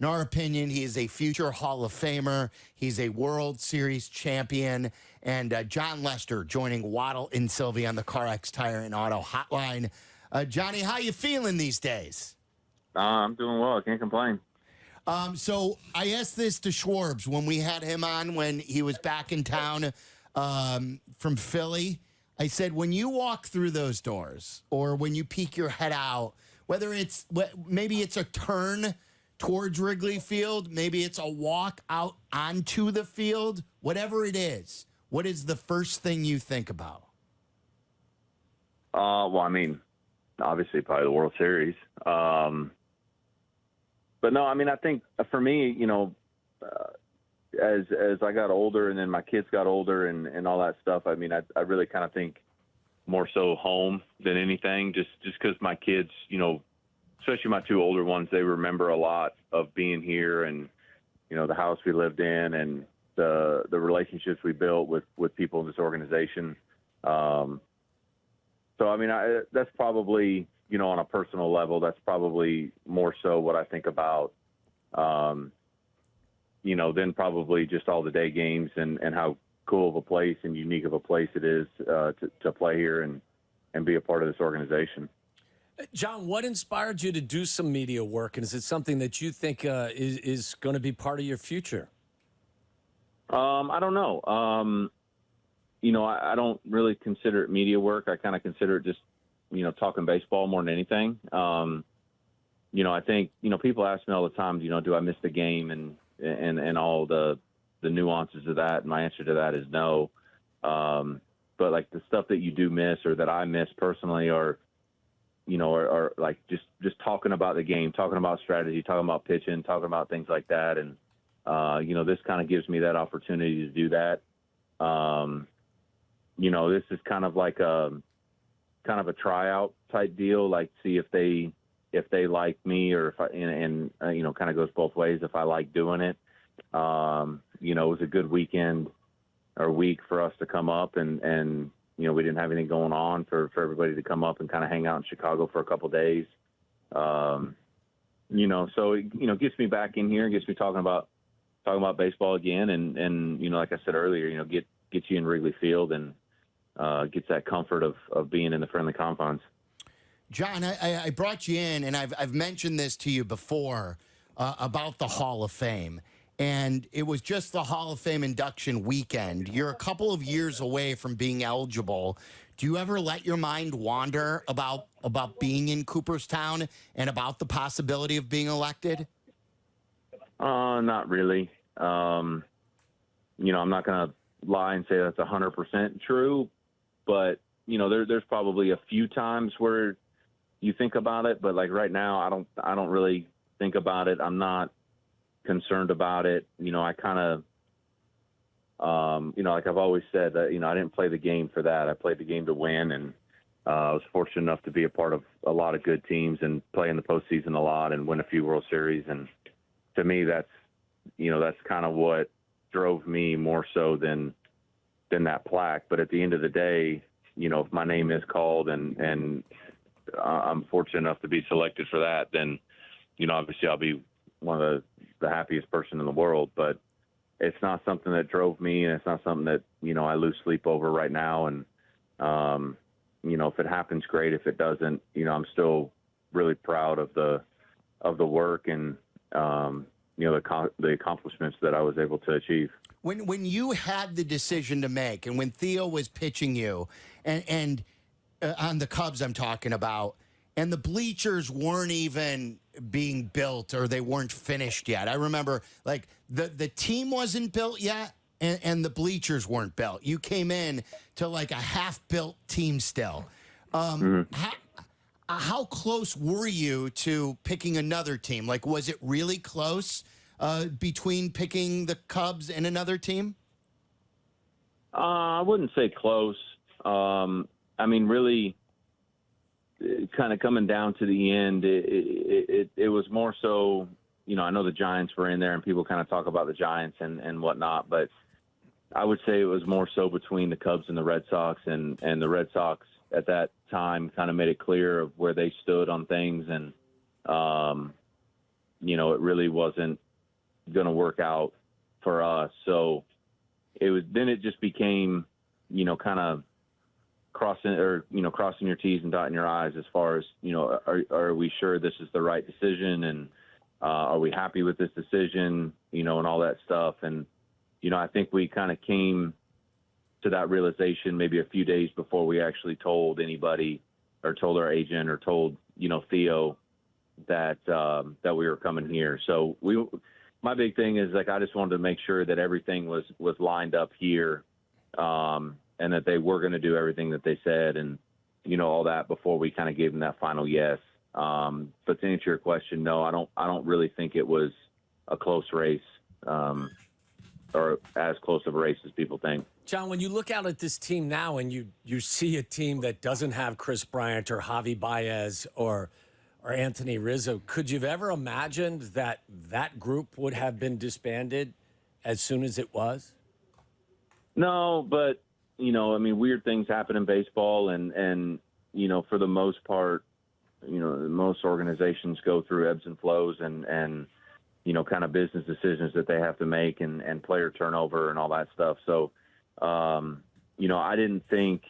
In our opinion, he is a future Hall of Famer. He's a World Series champion. And Jon Lester joining Waddle and Silvy on the CarX Tire and Auto Hotline. Johnny, how you feeling these days? I'm doing well. I can't complain. So I asked this to Schwarbs when we had him on when he was back in town from Philly. I said, when you walk through those doors or when you peek your head out, whether it's maybe it's a turn towards Wrigley Field, maybe it's a walk out onto the field, whatever it is, what is the first thing you think about? Well, I mean, obviously probably the World Series. But no, I mean, I think for me, you know, as I got older and then my kids got older and all that stuff, I mean, I really kind of think more so home than anything, just because my kids, you know, especially my two older ones, they remember a lot of being here and, you know, the house we lived in and the relationships we built with people in this organization. So, I mean, that's probably, you know, on a personal level, that's probably more so what I think about, you know, than probably just all the day games and how cool of a place and unique of a place it is to play here and be a part of this organization. Jon, what inspired you to do some media work, and is it something that you think is going to be part of your future? I don't know. You know, I don't really consider it media work. I kind of consider it just, you know, talking baseball more than anything. You know, I think, you know, people ask me all the time, you know, do I miss the game and all the nuances of that? And my answer to that is no. But like the stuff that you do miss or that I miss personally or, you know, or like just talking about the game, talking about strategy, talking about pitching, talking about things like that. And, you know, this kind of gives me that opportunity to do that. You know, this is kind of like a tryout type deal, like see if they like me or if I, and you know, kind of goes both ways if I like doing it. You know, it was a good weekend or week for us to come up and you know, we didn't have anything going on for everybody to come up and kind of hang out in Chicago for a couple of days. You know, so it, you know, gets me back in here, gets me talking about baseball again. And, you know, like I said earlier, you know, get you in Wrigley Field and gets that comfort of being in the friendly confines. Jon, I brought you in, and I've mentioned this to you before about the Hall of Fame. And it was just the Hall of Fame induction weekend. You're a couple of years away from being eligible. Do you ever let your mind wander about being in Cooperstown and about the possibility of being elected? Not really. You know, I'm not going to lie and say that's 100% true, but you know, there's probably a few times where you think about it, but like right now, I don't really think about it. I'm not concerned about it. You know, I kind of, you know, like I've always said that, you know, I didn't play the game for that. I played the game to win. And I was fortunate enough to be a part of a lot of good teams and play in the postseason a lot and win a few World Series. And to me, that's, you know, that's kind of what drove me more so than that plaque. But at the end of the day, you know, if my name is called and I'm fortunate enough to be selected for that, then, you know, obviously I'll be one of the happiest person in the world, but it's not something that drove me, and it's not something that, you know, I lose sleep over right now. And, you know, if it happens, great. If it doesn't, you know, I'm still really proud of the work and, you know, the accomplishments that I was able to achieve. When you had the decision to make, and when Theo was pitching you, and on the Cubs I'm talking about, and the bleachers weren't even being built or they weren't finished yet. I remember, like, the team wasn't built yet, and the bleachers weren't built. You came in to like a half-built team still. How close were you to picking another team? Like, was it really close between picking the Cubs and another team? I wouldn't say close. I mean, really, kind of coming down to the end, it was more so, you know, I know the Giants were in there and people kind of talk about the Giants and whatnot, but I would say it was more so between the Cubs and the Red Sox, and the Red Sox at that time kind of made it clear of where they stood on things. And, it really wasn't going to work out for us. So it just became, kind of crossing your T's and dotting your I's as far as, are we sure this is the right decision? And are we happy with this decision, and all that stuff. And, I think we kind of came to that realization maybe a few days before we actually told anybody or told our agent or told, Theo that we were coming here. So my big thing is I just wanted to make sure that everything was lined up here, and that they were going to do everything that they said and, all that before we kind of gave them that final yes. But to answer your question, no, I don't really think it was a close race, or as close of a race as people think. Jon, when you look out at this team now and you see a team that doesn't have Chris Bryant or Javi Baez or Anthony Rizzo, could you have ever imagined that group would have been disbanded as soon as it was? No, but, weird things happen in baseball and for the most part, most organizations go through ebbs and flows and kind of business decisions that they have to make and player turnover and all that stuff. So, I didn't think,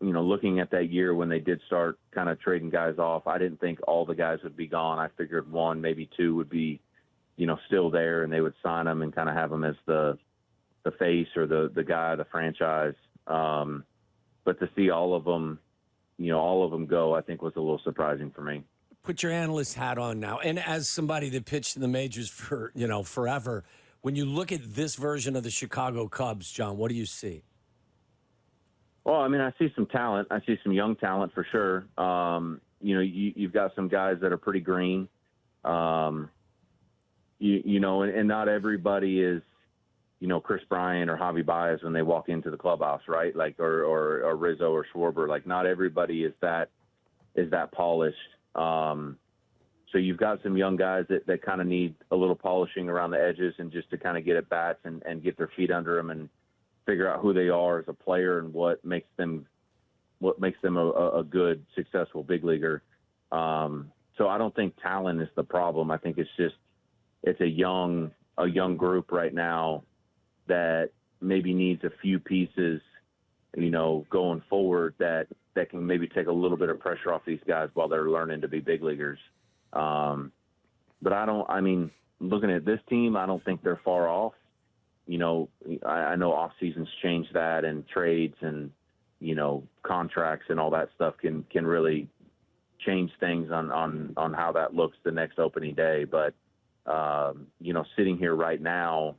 looking at that year when they did start kind of trading guys off, I didn't think all the guys would be gone. I figured one, maybe two would be, still there and they would sign them and kind of have them as the face or the guy, the franchise. But to see all of them go, I think was a little surprising for me. Put your analyst hat on now. And as somebody that pitched in the majors for, forever, when you look at this version of the Chicago Cubs, Jon, what do you see? Well, I see some talent. I see some young talent for sure. You've got some guys that are pretty green. And not everybody is, Chris Bryant or Javi Baez when they walk into the clubhouse, right? Like, or Rizzo or Schwarber. Like, not everybody is that polished. So you've got some young guys that kind of need a little polishing around the edges and just to kind of get at bats and get their feet under them and figure out who they are as a player and what makes them a good, successful big leaguer. So I don't think talent is the problem. I think it's a young group right now that maybe needs a few pieces, going forward that can maybe take a little bit of pressure off these guys while they're learning to be big leaguers. But looking at this team, I don't think they're far off. I know off seasons change that and trades and, contracts and all that stuff can really change things on how that looks the next opening day. But, sitting here right now,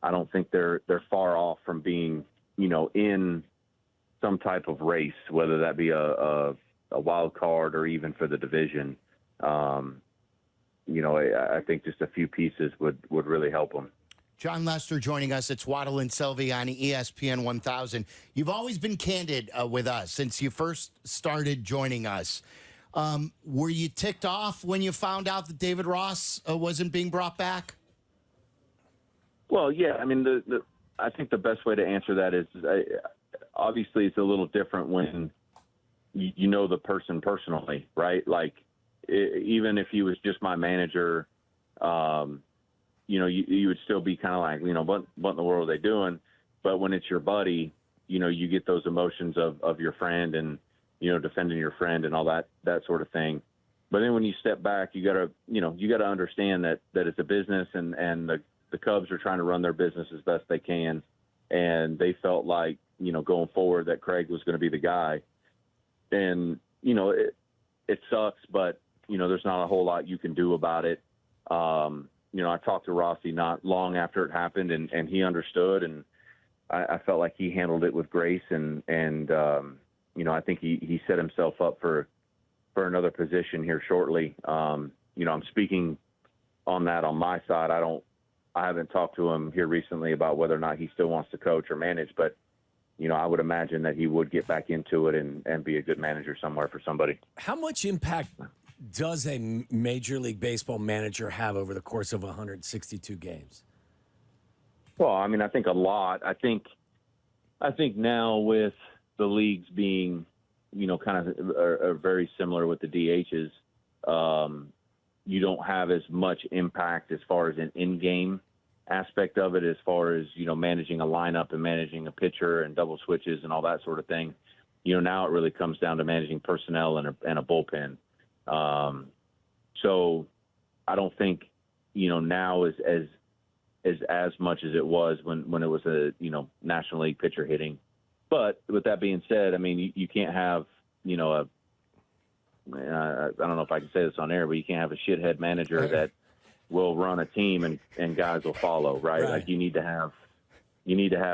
I don't think they're far off from being, in some type of race, whether that be a wild card or even for the division. I think just a few pieces would really help them. Jon Lester joining us. It's Waddle and Silvy on ESPN 1000. You've always been candid with us since you first started joining us. Were you ticked off when you found out that David Ross wasn't being brought back? Well, yeah. I think the best way to answer that is obviously it's a little different when you know the person personally, right? Like even if he was just my manager, you would still be kind of like, what in the world are they doing? But when it's your buddy, you get those emotions of your friend and, defending your friend and all that sort of thing. But then when you step back, you gotta understand that it's a business and the Cubs are trying to run their business as best they can. And they felt like, going forward that Craig was going to be the guy. And, it sucks, but, there's not a whole lot you can do about it. I talked to Rossi not long after it happened and he understood. And I felt like he handled it with grace and I think he set himself up for another position here shortly. I'm speaking on that on my side. I haven't talked to him here recently about whether or not he still wants to coach or manage, but I would imagine that he would get back into it and be a good manager somewhere for somebody. How much impact does a Major League Baseball manager have over the course of 162 games? Well, I think a lot. I think now with the leagues being, kind of are very similar with the DHs, you don't have as much impact as far as an in-game aspect of it, as far as, managing a lineup and managing a pitcher and double switches and all that sort of thing. Now it really comes down to managing personnel and a bullpen. So I don't think, now is as much as it was when it was a, National League pitcher hitting. But with that being said, I mean, you can't have, I don't know if I can say this on air, but you can't have a shithead manager that will run a team and guys will follow, right? Like you need to have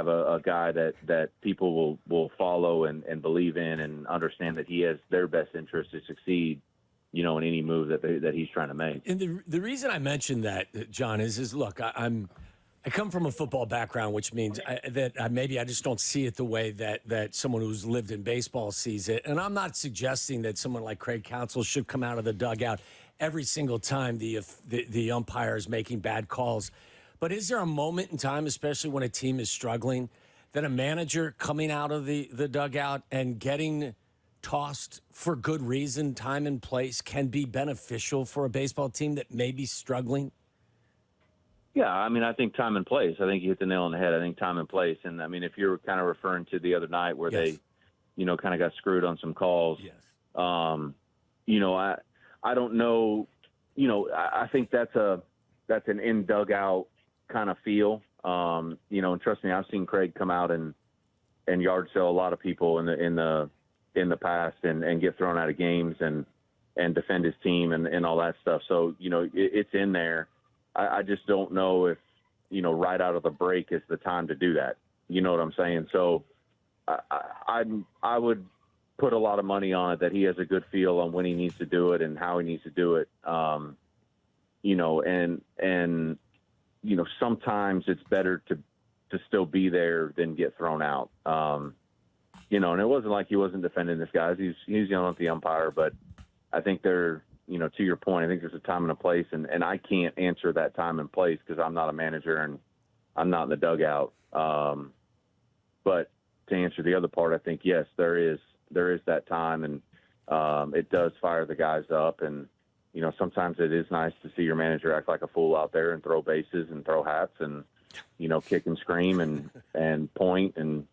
a guy that people will follow and believe in and understand that he has their best interest to succeed, in any move that he's trying to make. And the reason I mentioned that, John, is look, I come from a football background, which means maybe I just don't see it the way that someone who's lived in baseball sees it. And I'm not suggesting that someone like Craig Counsell should come out of the dugout every single time the umpire is making bad calls. But is there a moment in time, especially when a team is struggling, that a manager coming out of the dugout and getting tossed for good reason, time and place, can be beneficial for a baseball team that may be struggling? Yeah, I mean, I think time and place. I think you hit the nail on the head. I think time and place. And, I mean, if you're kind of referring to the other night where they, kind of got screwed on some calls, I don't know. I think that's an in-dugout kind of feel. And trust me, I've seen Craig come out and yard sell a lot of people in the past and get thrown out of games and defend his team and all that stuff. So, it's in there. I just don't know if, right out of the break is the time to do that. You know what I'm saying? So I would put a lot of money on it that he has a good feel on when he needs to do it and how he needs to do it. Sometimes it's better to still be there than get thrown out. And it wasn't like he wasn't defending this guy. He's yelling at the umpire, but I think to your point, I think there's a time and a place, and I can't answer that time and place because I'm not a manager and I'm not in the dugout. But to answer the other part, I think, yes, there is that time, and it does fire the guys up. And, sometimes it is nice to see your manager act like a fool out there and throw bases and throw hats and, kick and scream and point and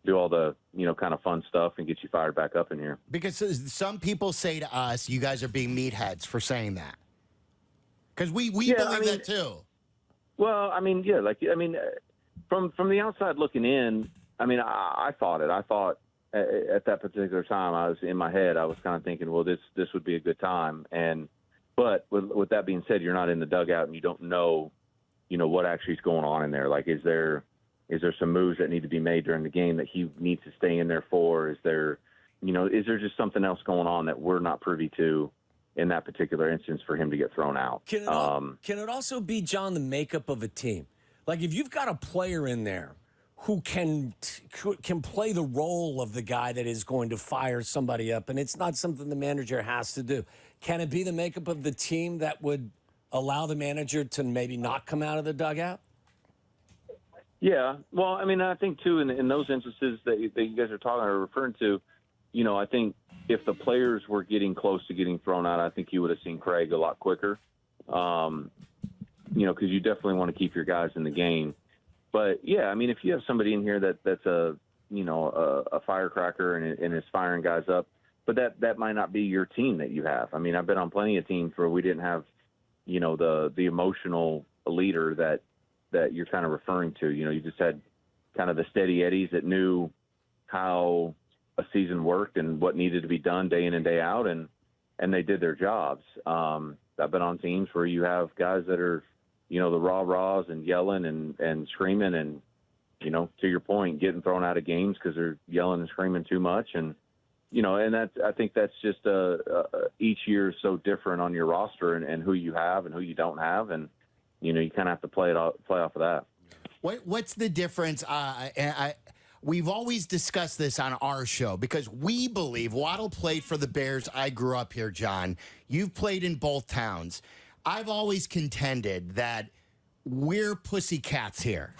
do all the, kind of fun stuff and get you fired back up in here. Because some people say to us, you guys are being meatheads for saying that. Because we believe that too. Well, I mean, yeah, from the outside looking in, I mean, I thought at that particular time, I was in my head, I was kind of thinking, well, this would be a good time. But with that being said, you're not in the dugout and you don't know, what actually is going on in there. Like, is there some moves that need to be made during the game that he needs to stay in there for? Is there just something else going on that we're not privy to in that particular instance for him to get thrown out? Can it also be, John, the makeup of a team? Like if you've got a player in there who can play the role of the guy that is going to fire somebody up, and it's not something the manager has to do, can it be the makeup of the team that would allow the manager to maybe not come out of the dugout? Yeah, well, I mean, I think too in those instances that you guys are referring to, I think if the players were getting close to getting thrown out, I think you would have seen Craig a lot quicker. Because you definitely want to keep your guys in the game. But yeah, I mean, if you have somebody in here that's a firecracker and is firing guys up, but that might not be your team that you have. I mean, I've been on plenty of teams where we didn't have, the emotional leader that you're kind of referring to. You just had kind of the steady eddies that knew how a season worked and what needed to be done day in and day out, and they did their jobs. I've been on teams where you have guys that are, the rah-rahs and yelling and screaming and, to your point, getting thrown out of games because they're yelling and screaming too much. And, and I think that's just each year is so different on your roster and who you have and who you don't have. And, you kind of have to play off of that. What's the difference? We've always discussed this on our show because we believe Waddle played for the Bears. I grew up here, John. You've played in both towns. I've always contended that we're pussycats here.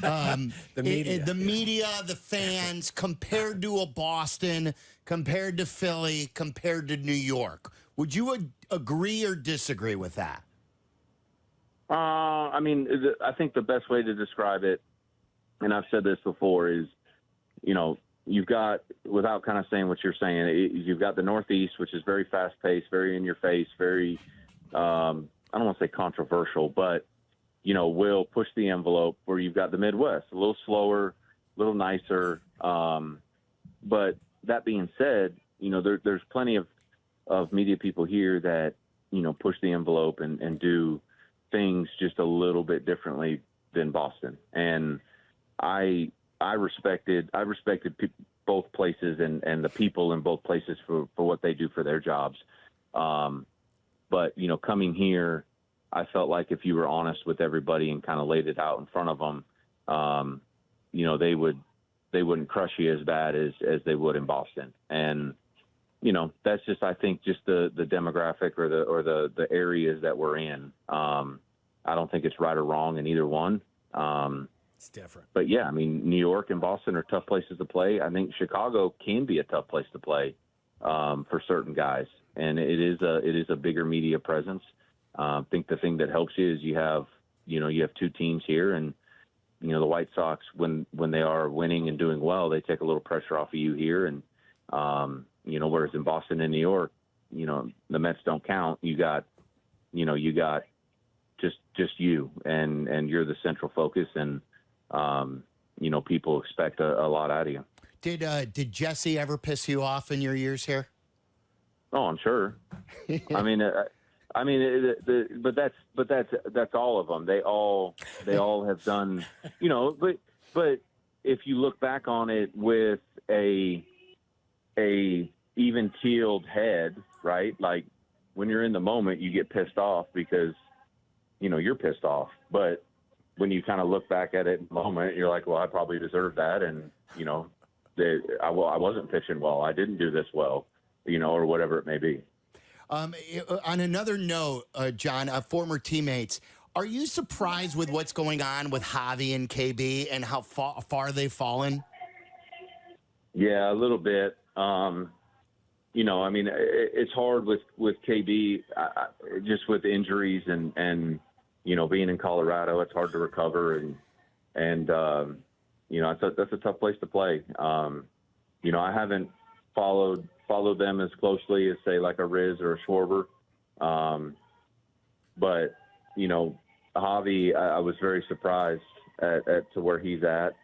The media, the fans, compared to a Boston, compared to Philly, compared to New York. Would you agree or disagree with that? I mean, I think the best way to describe it, and I've said this before, is, you've got, without kind of saying what you're saying, you've got the Northeast, which is very fast-paced, very in-your-face, very, I don't want to say controversial, but, will push the envelope, where you've got the Midwest, a little slower, a little nicer. But that being said, there's plenty of media people here that, push the envelope and do things just a little bit differently than Boston. And I respected both places and the people in both places for what they do for their jobs. But, coming here, I felt like if you were honest with everybody and kind of laid it out in front of them, they wouldn't crush you as bad as they would in Boston. And, that's just, I think, just the demographic or the areas that we're in. I don't think it's right or wrong in either one. It's different. But yeah, I mean, New York and Boston are tough places to play. I think Chicago can be a tough place to play for certain guys, and it is a bigger media presence. I think the thing that helps you is you have two teams here, and the White Sox, when they are winning and doing well, they take a little pressure off of you here, and whereas in Boston and New York, the Mets don't count. You got just you, and you're the central focus, and people expect a lot out of you. Did Jesse ever piss you off in your years here? Oh, I'm sure. But that's all of them. They all have done, but if you look back on it with a even keeled head, right? Like when you're in the moment, you get pissed off because, you're pissed off. But when you kind of look back at it in the moment, you're like, well, I probably deserve that. And, I wasn't pitching well. I didn't do this well, or whatever it may be. On another note, Jon, former teammates, are you surprised with what's going on with Javi and KB and how far they've fallen? Yeah, a little bit. It's hard with KB, just with injuries and being in Colorado, it's hard to recover. And that's a tough place to play. I haven't followed them as closely as, say, like a Riz or a Schwarber. But, Javi, I was very surprised at to where he's at.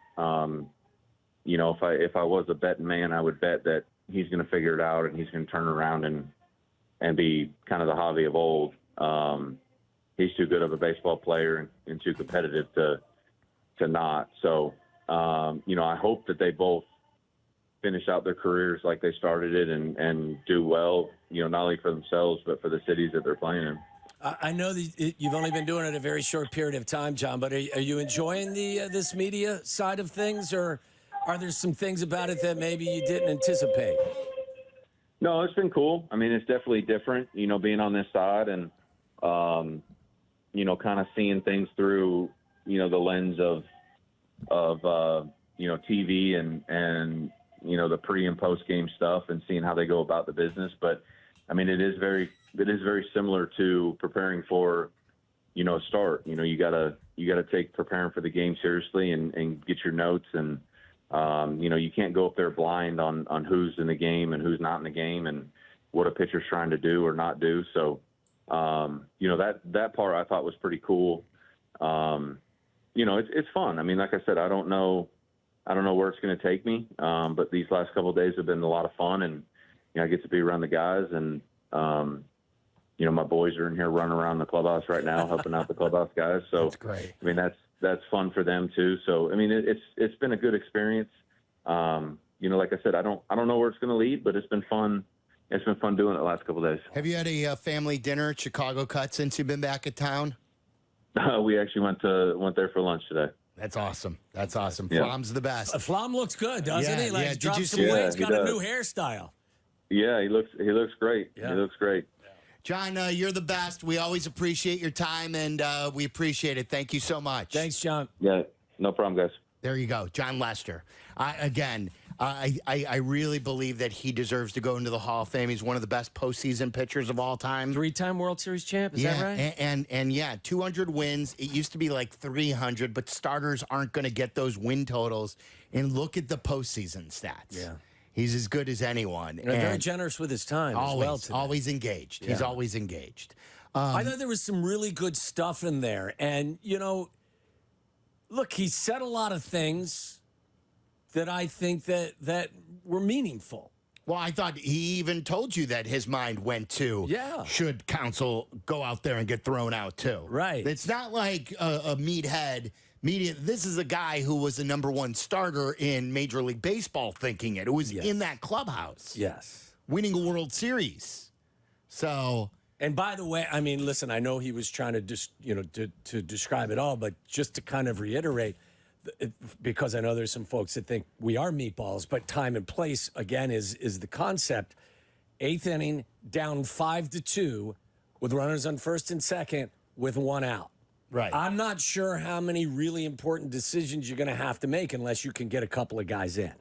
If I was a betting man, I would bet that he's going to figure it out and he's going to turn around and be kind of the Javi of old. He's too good of a baseball player and too competitive to not. So, I hope that they both finish out their careers like they started it and do well, not only for themselves, but for the cities that they're playing in. I know that you've only been doing it a very short period of time, Jon, but are you enjoying this media side of things, or are there some things about it that maybe you didn't anticipate? No, it's been cool. I mean, it's definitely different, being on this side and, kind of seeing things through, the lens of TV and the pre and post game stuff and seeing how they go about the business. But I mean, it is very similar to preparing for, a start. You gotta take preparing for the game seriously and get your notes and, you can't go up there blind on who's in the game and who's not in the game and what a pitcher's trying to do or not do. So, that part I thought was pretty cool. It's fun. I mean, like I said, I don't know where it's going to take me. But these last couple of days have been a lot of fun, and I get to be around the guys, and my boys are in here running around the clubhouse right now, helping out the clubhouse guys. So that's great. I mean, that's fun for them too. So I mean, it's been a good experience. Like I said, I don't know where it's going to lead, but it's been fun. It's been fun doing it the last couple of days. Have you had a family dinner at Chicago Cut since you've been back at town? We actually went there for lunch today. That's awesome. That's awesome. Yeah. Flom's the best. Flom looks good, doesn't he? Like, yeah. he's Did dropped you some see- weight. Yeah, He's he got a does. new hairstyle. Yeah, he looks great. Yeah. He looks great. Jon, you're the best. We always appreciate your time, and we appreciate it. Thank you so much. Thanks, Jon. Yeah, no problem, guys. There you go, Jon Lester. Again, I really believe that he deserves to go into the Hall of Fame. He's one of the best postseason pitchers of all time. 3-time World Series champ, is that right? And yeah, 200 wins. It used to be like 300, but starters aren't going to get those win totals. And look at the postseason stats. Yeah. He's as good as anyone. And very generous with his time always, as well today. Always engaged. He's always engaged. I thought there was some really good stuff in there. And, look, he said a lot of things that I think that were meaningful. Well, I thought he even told you that his mind went to, should Counsell go out there and get thrown out too? Right. It's not like a meathead. This is a guy who was the #1 starter in Major League Baseball thinking it. It was in that clubhouse. Yes. Winning a World Series. So... And by the way, I mean, listen, I know he was trying to to describe it all, but just to kind of reiterate, because I know there's some folks that think we are meatballs, but time and place, again, is the concept. 8th inning, down 5-2 with runners on first and second with 1 out. Right. I'm not sure how many really important decisions you're going to have to make unless you can get a couple of guys in.